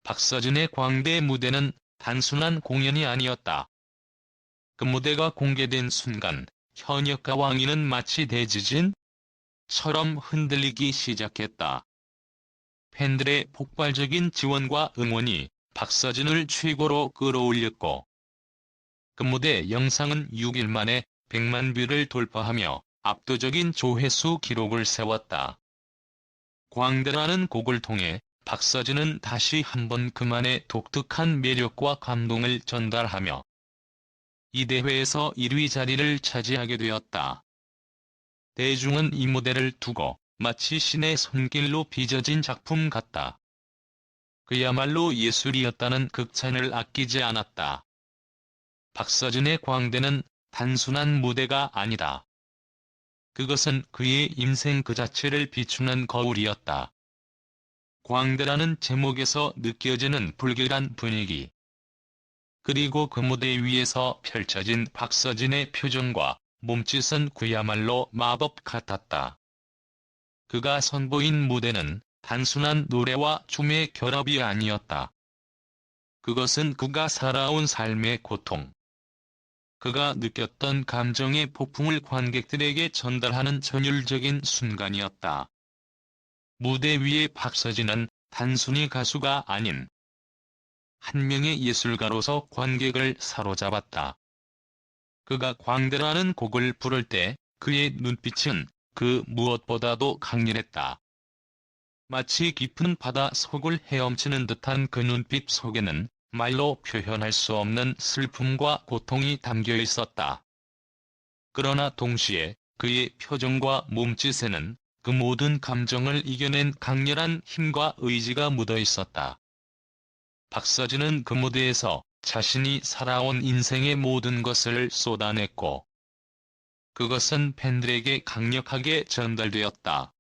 박서진의 광대 무대는 단순한 공연이 아니었다. 그 무대가 공개된 순간 현역과 왕위는 마치 대지진처럼 흔들리기 시작했다. 팬들의 폭발적인 지원과 응원이 박서진을 최고로 끌어올렸고, 그 무대 영상은 6일 만에 100만 뷰를 돌파하며 압도적인 조회수 기록을 세웠다. 광대라는 곡을 통해 박서진은 다시 한번 그만의 독특한 매력과 감동을 전달하며 이 대회에서 1위 자리를 차지하게 되었다. 대중은 이 무대를 두고 마치 신의 손길로 빚어진 작품 같다. 그야말로 예술이었다는 극찬을 아끼지 않았다. 박서진의 광대는 단순한 무대가 아니다. 그것은 그의 인생 그 자체를 비추는 거울이었다. 광대라는 제목에서 느껴지는 불길한 분위기, 그리고 그 무대 위에서 펼쳐진 박서진의 표정과 몸짓은 그야말로 마법 같았다. 그가 선보인 무대는 단순한 노래와 춤의 결합이 아니었다. 그것은 그가 살아온 삶의 고통, 그가 느꼈던 감정의 폭풍을 관객들에게 전달하는 전율적인 순간이었다. 무대 위의 박서진은 단순히 가수가 아닌 한 명의 예술가로서 관객을 사로잡았다. 그가 광대라는 곡을 부를 때 그의 눈빛은 그 무엇보다도 강렬했다. 마치 깊은 바다 속을 헤엄치는 듯한 그 눈빛 속에는 말로 표현할 수 없는 슬픔과 고통이 담겨 있었다. 그러나 동시에 그의 표정과 몸짓에는 그 모든 감정을 이겨낸 강렬한 힘과 의지가 묻어 있었다. 박서진은 그 무대에서 자신이 살아온 인생의 모든 것을 쏟아냈고, 그것은 팬들에게 강력하게 전달되었다.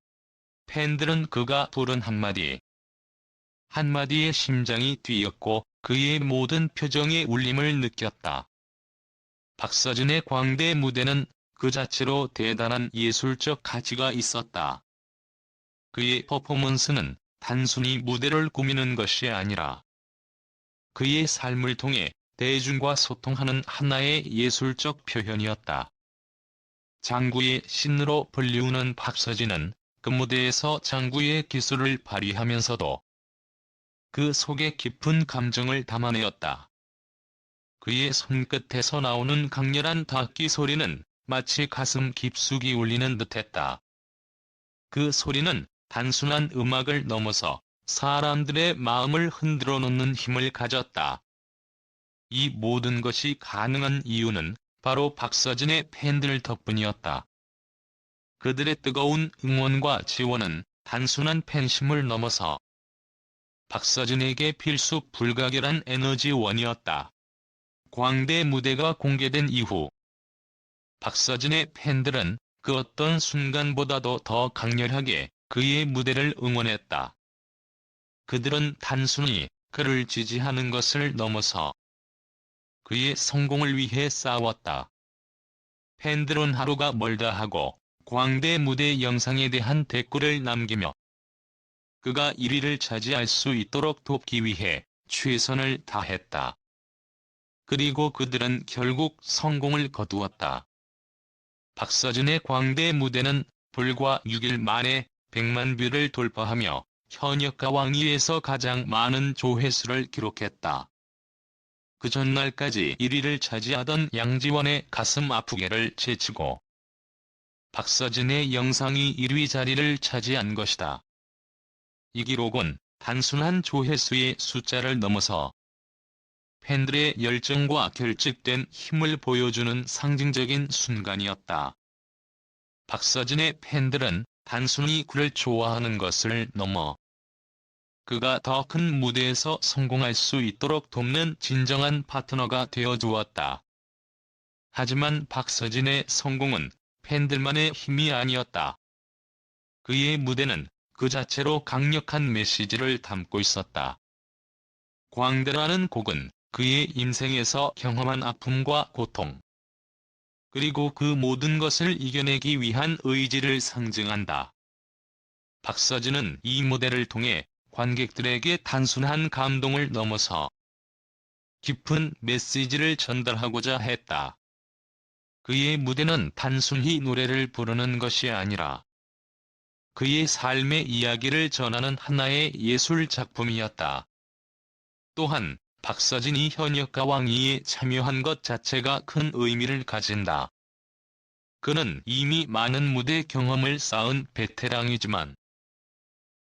팬들은 그가 부른 한마디에 심장이 뛰었고 그의 모든 표정의 울림을 느꼈다. 박서진의 광대 무대는 그 자체로 대단한 예술적 가치가 있었다. 그의 퍼포먼스는 단순히 무대를 꾸미는 것이 아니라 그의 삶을 통해 대중과 소통하는 하나의 예술적 표현이었다. 장구의 신으로 불리우는 박서진은 그 무대에서 장구의 기술을 발휘하면서도 그 속에 깊은 감정을 담아내었다. 그의 손끝에서 나오는 강렬한 닫기 소리는 마치 가슴 깊숙이 울리는 듯했다. 그 소리는 단순한 음악을 넘어서 사람들의 마음을 흔들어 놓는 힘을 가졌다. 이 모든 것이 가능한 이유는 바로 박서진의 팬들 덕분이었다. 그들의 뜨거운 응원과 지원은 단순한 팬심을 넘어서 박서진에게 필수 불가결한 에너지원이었다. 광대 무대가 공개된 이후 박서진의 팬들은 그 어떤 순간보다도 더 강렬하게 그의 무대를 응원했다. 그들은 단순히 그를 지지하는 것을 넘어서 그의 성공을 위해 싸웠다. 팬들은 하루가 멀다 하고 광대 무대 영상에 대한 댓글을 남기며 그가 1위를 차지할 수 있도록 돕기 위해 최선을 다했다. 그리고 그들은 결국 성공을 거두었다. 박서진의 광대 무대는 불과 6일 만에 100만 뷰를 돌파하며 현역과 왕위에서 가장 많은 조회수를 기록했다. 그 전날까지 1위를 차지하던 양지원의 가슴 아프게를 제치고 박서진의 영상이 1위 자리를 차지한 것이다. 이 기록은 단순한 조회수의 숫자를 넘어서 팬들의 열정과 결집된 힘을 보여주는 상징적인 순간이었다. 박서진의 팬들은 단순히 그를 좋아하는 것을 넘어 그가 더 큰 무대에서 성공할 수 있도록 돕는 진정한 파트너가 되어 주었다. 하지만 박서진의 성공은 팬들만의 힘이 아니었다. 그의 무대는 그 자체로 강력한 메시지를 담고 있었다. 광대라는 곡은 그의 인생에서 경험한 아픔과 고통, 그리고 그 모든 것을 이겨내기 위한 의지를 상징한다. 박서진은 이 무대를 통해 관객들에게 단순한 감동을 넘어서 깊은 메시지를 전달하고자 했다. 그의 무대는 단순히 노래를 부르는 것이 아니라 그의 삶의 이야기를 전하는 하나의 예술 작품이었다. 또한 박서진이 현역가 왕이에 참여한 것 자체가 큰 의미를 가진다. 그는 이미 많은 무대 경험을 쌓은 베테랑이지만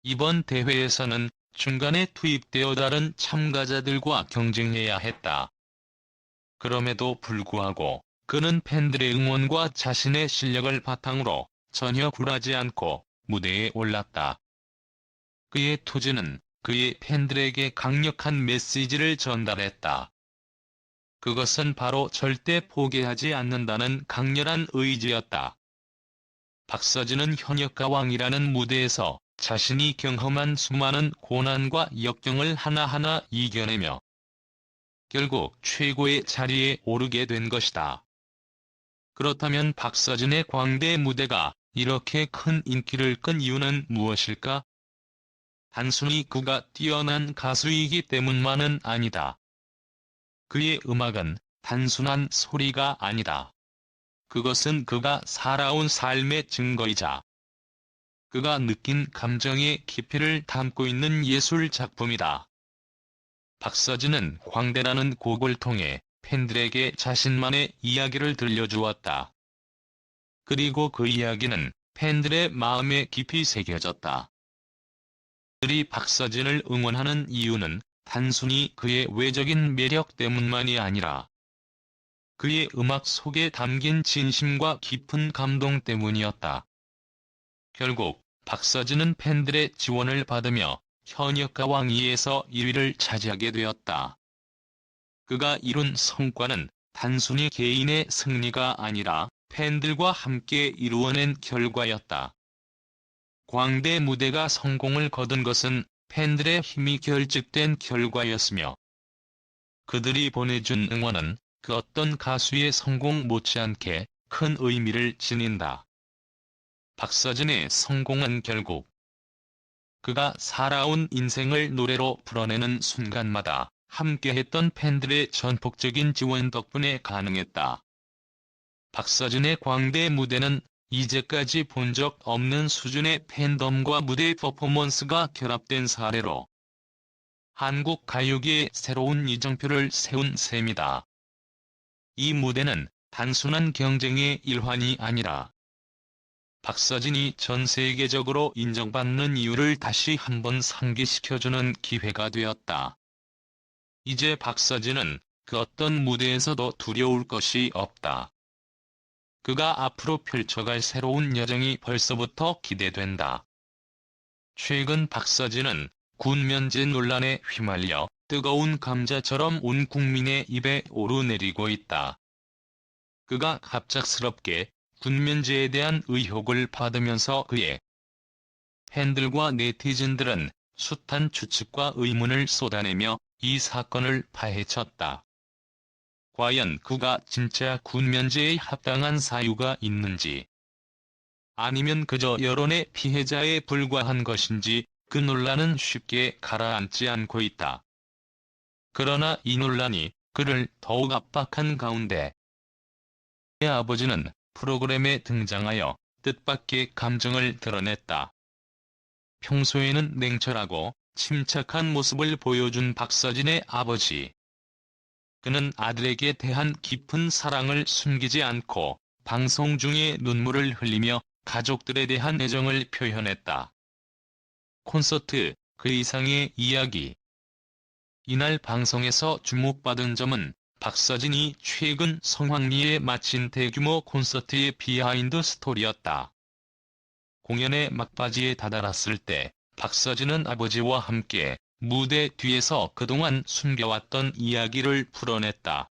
이번 대회에서는 중간에 투입되어 다른 참가자들과 경쟁해야 했다. 그럼에도 불구하고 그는 팬들의 응원과 자신의 실력을 바탕으로 전혀 굴하지 않고 무대에 올랐다. 그의 투지는 그의 팬들에게 강력한 메시지를 전달했다. 그것은 바로 절대 포기하지 않는다는 강렬한 의지였다. 박서진은 현역가 왕이라는 무대에서 자신이 경험한 수많은 고난과 역경을 하나하나 이겨내며 결국 최고의 자리에 오르게 된 것이다. 그렇다면 박서진의 광대 무대가 이렇게 큰 인기를 끈 이유는 무엇일까? 단순히 그가 뛰어난 가수이기 때문만은 아니다. 그의 음악은 단순한 소리가 아니다. 그것은 그가 살아온 삶의 증거이자 그가 느낀 감정의 깊이를 담고 있는 예술 작품이다. 박서진은 광대라는 곡을 통해 팬들에게 자신만의 이야기를 들려주었다. 그리고 그 이야기는 팬들의 마음에 깊이 새겨졌다. 그들이 박서진을 응원하는 이유는 단순히 그의 외적인 매력 때문만이 아니라 그의 음악 속에 담긴 진심과 깊은 감동 때문이었다. 결국 박서진은 팬들의 지원을 받으며 현역가 왕위에서 1위를 차지하게 되었다. 그가 이룬 성과는 단순히 개인의 승리가 아니라 팬들과 함께 이루어낸 결과였다. 광대 무대가 성공을 거둔 것은 팬들의 힘이 결집된 결과였으며 그들이 보내준 응원은 그 어떤 가수의 성공 못지않게 큰 의미를 지닌다. 박서진의 성공은 결국 그가 살아온 인생을 노래로 풀어내는 순간마다 함께했던 팬들의 전폭적인 지원 덕분에 가능했다. 박서진의 광대 무대는 이제까지 본 적 없는 수준의 팬덤과 무대 퍼포먼스가 결합된 사례로 한국 가요계에 새로운 이정표를 세운 셈이다. 이 무대는 단순한 경쟁의 일환이 아니라 박서진이 전 세계적으로 인정받는 이유를 다시 한번 상기시켜주는 기회가 되었다. 이제 박서진은 그 어떤 무대에서도 두려울 것이 없다. 그가 앞으로 펼쳐갈 새로운 여정이 벌써부터 기대된다. 최근 박서진은 군면제 논란에 휘말려 뜨거운 감자처럼 온 국민의 입에 오르내리고 있다. 그가 갑작스럽게 군면제에 대한 의혹을 받으면서 그의 팬들과 네티즌들은 숱한 추측과 의문을 쏟아내며 이 사건을 파헤쳤다. 과연 그가 진짜 군면제에 합당한 사유가 있는지 아니면 그저 여론의 피해자에 불과한 것인지 그 논란은 쉽게 가라앉지 않고 있다. 그러나 이 논란이 그를 더욱 압박한 가운데 그의 아버지는 프로그램에 등장하여 뜻밖의 감정을 드러냈다. 평소에는 냉철하고 침착한 모습을 보여준 박서진의 아버지. 그는 아들에게 대한 깊은 사랑을 숨기지 않고 방송 중에 눈물을 흘리며 가족들에 대한 애정을 표현했다. 콘서트, 그 이상의 이야기. 이날 방송에서 주목받은 점은 박서진이 최근 성황리에 마친 대규모 콘서트의 비하인드 스토리였다. 공연의 막바지에 다다랐을 때 박서진은 아버지와 함께 무대 뒤에서 그동안 숨겨왔던 이야기를 풀어냈다.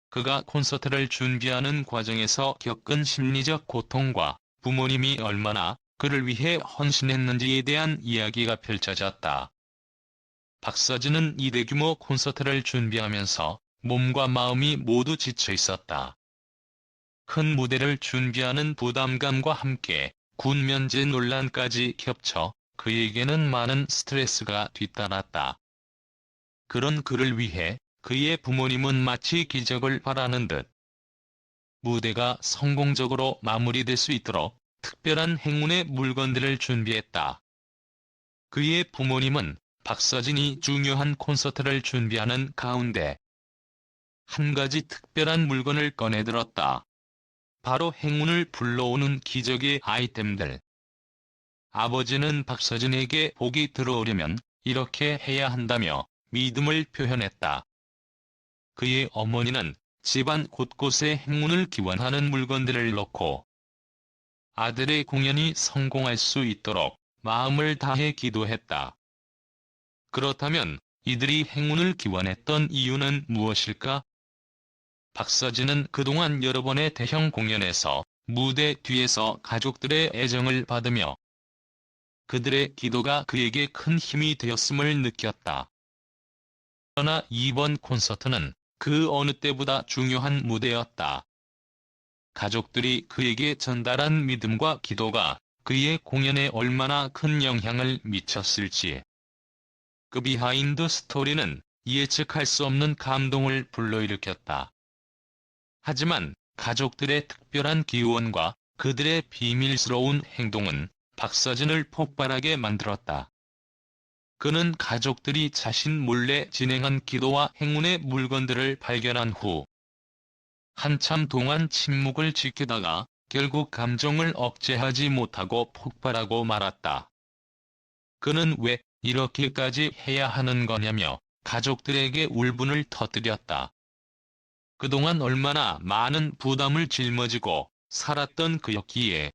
그가 콘서트를 준비하는 과정에서 겪은 심리적 고통과 부모님이 얼마나 그를 위해 헌신했는지에 대한 이야기가 펼쳐졌다. 박서진은 이 대규모 콘서트를 준비하면서 몸과 마음이 모두 지쳐 있었다. 큰 무대를 준비하는 부담감과 함께 군면제 논란까지 겹쳐 그에게는 많은 스트레스가 뒤따랐다. 그런 그를 위해 그의 부모님은 마치 기적을 바라는 듯 무대가 성공적으로 마무리될 수 있도록 특별한 행운의 물건들을 준비했다. 그의 부모님은 박서진이 중요한 콘서트를 준비하는 가운데 한 가지 특별한 물건을 꺼내들었다. 바로 행운을 불러오는 기적의 아이템들. 아버지는 박서진에게 복이 들어오려면 이렇게 해야 한다며 믿음을 표현했다. 그의 어머니는 집안 곳곳에 행운을 기원하는 물건들을 넣고 아들의 공연이 성공할 수 있도록 마음을 다해 기도했다. 그렇다면 이들이 행운을 기원했던 이유는 무엇일까? 박서진은 그동안 여러 번의 대형 공연에서 무대 뒤에서 가족들의 애정을 받으며 그들의 기도가 그에게 큰 힘이 되었음을 느꼈다. 그러나 이번 콘서트는 그 어느 때보다 중요한 무대였다. 가족들이 그에게 전달한 믿음과 기도가 그의 공연에 얼마나 큰 영향을 미쳤을지. 그 비하인드 스토리는 예측할 수 없는 감동을 불러일으켰다. 하지만 가족들의 특별한 기원과 그들의 비밀스러운 행동은 박서진을 폭발하게 만들었다. 그는 가족들이 자신 몰래 진행한 기도와 행운의 물건들을 발견한 후 한참 동안 침묵을 지키다가 결국 감정을 억제하지 못하고 폭발하고 말았다. 그는 왜 이렇게까지 해야 하는 거냐며 가족들에게 울분을 터뜨렸다. 그동안 얼마나 많은 부담을 짊어지고 살았던 그였기에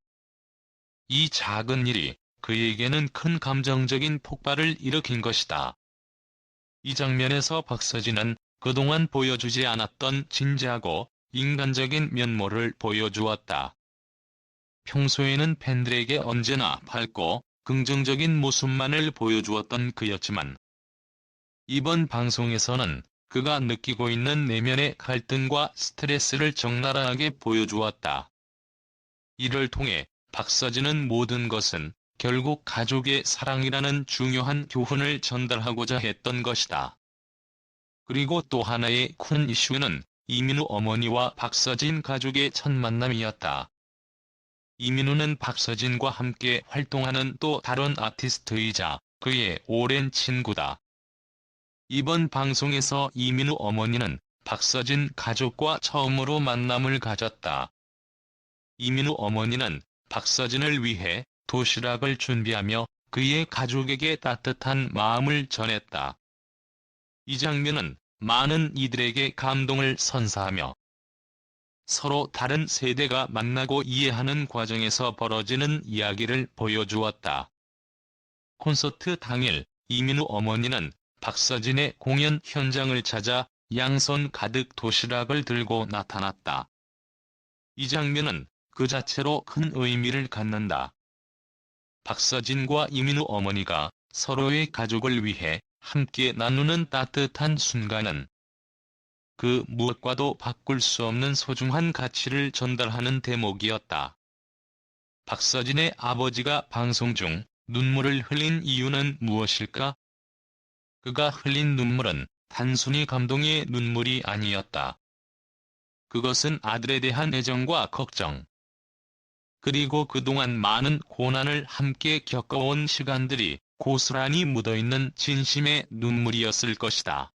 이 작은 일이 그에게는 큰 감정적인 폭발을 일으킨 것이다. 이 장면에서 박서진은 그동안 보여주지 않았던 진지하고 인간적인 면모를 보여주었다. 평소에는 팬들에게 언제나 밝고 긍정적인 모습만을 보여주었던 그였지만 이번 방송에서는 그가 느끼고 있는 내면의 갈등과 스트레스를 적나라하게 보여주었다. 이를 통해 박서진은 모든 것은 결국 가족의 사랑이라는 중요한 교훈을 전달하고자 했던 것이다. 그리고 또 하나의 큰 이슈는 이민우 어머니와 박서진 가족의 첫 만남이었다. 이민우는 박서진과 함께 활동하는 또 다른 아티스트이자 그의 오랜 친구다. 이번 방송에서 이민우 어머니는 박서진 가족과 처음으로 만남을 가졌다. 이민우 어머니는 박서진을 위해 도시락을 준비하며 그의 가족에게 따뜻한 마음을 전했다. 이 장면은 많은 이들에게 감동을 선사하며 서로 다른 세대가 만나고 이해하는 과정에서 벌어지는 이야기를 보여주었다. 콘서트 당일 이민우 어머니는 박서진의 공연 현장을 찾아 양손 가득 도시락을 들고 나타났다. 이 장면은 그 자체로 큰 의미를 갖는다. 박서진과 이민우 어머니가 서로의 가족을 위해 함께 나누는 따뜻한 순간은 그 무엇과도 바꿀 수 없는 소중한 가치를 전달하는 대목이었다. 박서진의 아버지가 방송 중 눈물을 흘린 이유는 무엇일까? 그가 흘린 눈물은 단순히 감동의 눈물이 아니었다. 그것은 아들에 대한 애정과 걱정, 그리고 그동안 많은 고난을 함께 겪어온 시간들이 고스란히 묻어있는 진심의 눈물이었을 것이다.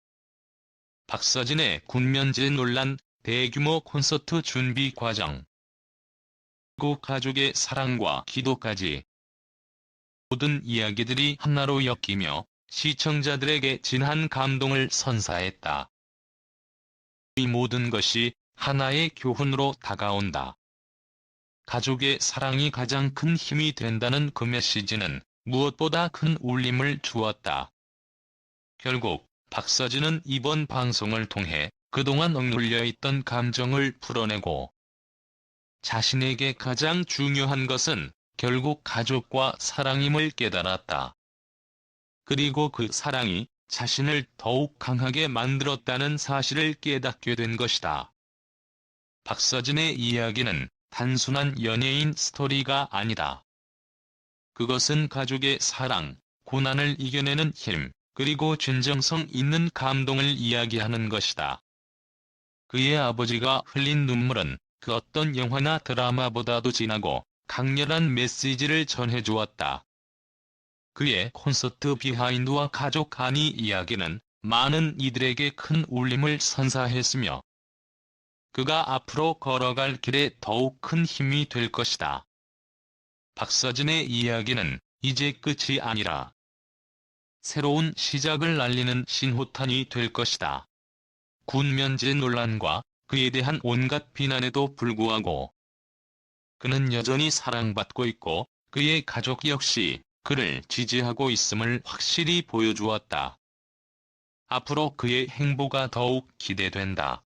박서진의 군면제 논란, 대규모 콘서트 준비 과정, 그리고 가족의 사랑과 기도까지 모든 이야기들이 하나로 엮이며 시청자들에게 진한 감동을 선사했다. 이 모든 것이 하나의 교훈으로 다가온다. 가족의 사랑이 가장 큰 힘이 된다는 그 메시지는 무엇보다 큰 울림을 주었다. 결국 박서진은 이번 방송을 통해 그동안 억눌려 있던 감정을 풀어내고 자신에게 가장 중요한 것은 결국 가족과 사랑임을 깨달았다. 그리고 그 사랑이 자신을 더욱 강하게 만들었다는 사실을 깨닫게 된 것이다. 박서진의 이야기는 단순한 연예인 스토리가 아니다. 그것은 가족의 사랑, 고난을 이겨내는 힘, 그리고 진정성 있는 감동을 이야기하는 것이다. 그의 아버지가 흘린 눈물은 그 어떤 영화나 드라마보다도 진하고 강렬한 메시지를 전해주었다. 그의 콘서트 비하인드와 가족 한의 이야기는 많은 이들에게 큰 울림을 선사했으며 그가 앞으로 걸어갈 길에 더욱 큰 힘이 될 것이다. 박서진의 이야기는 이제 끝이 아니라 새로운 시작을 알리는 신호탄이 될 것이다. 군 면제 논란과 그에 대한 온갖 비난에도 불구하고 그는 여전히 사랑받고 있고 그의 가족 역시 그를 지지하고 있음을 확실히 보여주었다. 앞으로 그의 행보가 더욱 기대된다.